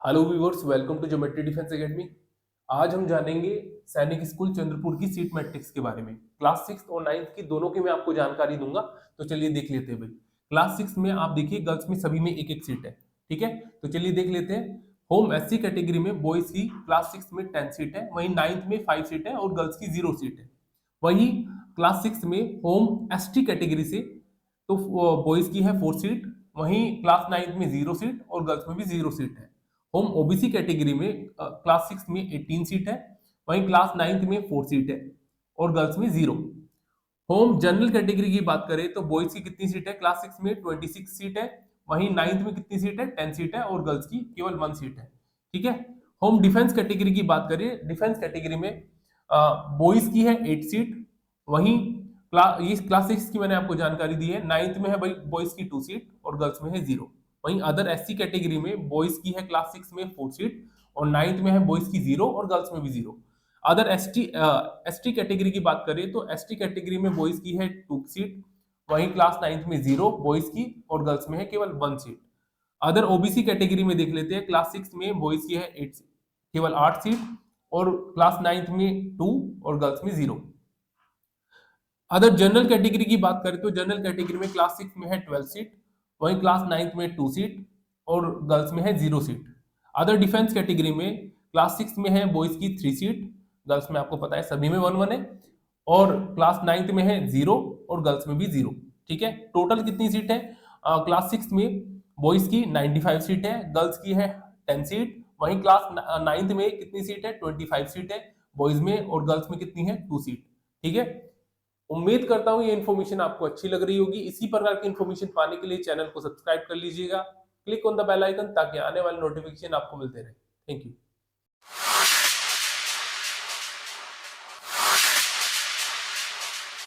Hello viewers, welcome to Geometry Defence Academy. आज हम जानेंगे सैनिक स्कूल चंद्रपुर की सीट मैट्रिक्स के बारे में। क्लास 6 और 9th की दोनों की मैं आपको जानकारी दूंगा। तो चलिए देख लेते हैं भाई। क्लास 6 में आप देखिए गर्ल्स में सभी में एक एक सीट है। ठीक है, तो चलिए देख लेते हैं। होम एससी कैटेगरी में बॉयज की क्लास 6 में 10 सीट है, वहीं 9th में 5 सीट है और गर्ल्स की 0 सीट है। वहीं क्लास 6 में होम एसटी कैटेगरी से तो बॉयज की है 4 सीट, वहीं क्लास 9th में 0 सीट और गर्ल्स में भी 0 सीट है। होम ओबीसी कैटेगरी में क्लास 6 में 18 सीट है, वहीं क्लास 9th में 4 सीट है और गर्ल्स में 0। होम जनरल कैटेगरी की बात करें तो बॉयज की कितनी सीट है? क्लास 6 में 26 सीट है, वहीं 9th में कितनी सीट है? 10 सीट है और गर्ल्स की केवल 1 सीट है। ठीक है। होम डिफेंस कैटेगरी की बात करें, डिफेंस कैटेगरी में बॉयज की है 8 सीट, वहीं क्लास 6 की मैंने आपको जानकारी दी है। 9th में है भाई बॉयज की 2 सीट और गर्ल्स में है 0। वहीं अदर एससी कैटेगरी में बॉयज की है क्लास 6 में 4 सीट और 9th में है बॉयज की 0 और गर्ल्स में भी 0। अदर एसटी कैटेगरी की बात करें तो एसटी कैटेगरी में बॉयज की है 2 सीट, वहीं क्लास 9th में 0 बॉयज की और गर्ल्स में है केवल 1 सीट। अदर ओबीसी कैटेगरी में देख लेते हैं। क्लास 6 में बॉयज की है 8 केवल 8 सीट और क्लास 9th में 2 और गर्ल्स में 0। अदर जनरल कैटेगरी की बात करें तो जनरल कैटेगरी में क्लास 6 में है 12 सीट, वहीं क्लास 9th में 2 सीट और गर्ल्स में है 0 सीट। अदर डिफेंस कैटेगरी में क्लास 6 में है बॉयज की 3 सीट, गर्ल्स में आपको पता है सभी में 1 1 है, और क्लास 9th में है 0 और गर्ल्स में भी 0। ठीक है, टोटल कितनी सीट है? क्लास 6 में बॉयज की 95 सीट है, गर्ल्स की है 10 सीट, वहीं क्लास 9th में कितनी सीट है? 25 सीट है बॉयज में और गर्ल्स में कितनी है? 2 सीट। ठीक है, उम्मीद करता हूं ये इन्फॉर्मेशन आपको अच्छी लग रही होगी। इसी प्रकार की इन्फॉर्मेशन पाने के लिए चैनल को सब्सक्राइब कर लीजिएगा, click on the bell icon ताकि आने वाले नोटिफिकेशन आपको मिलते रहे। Thank you.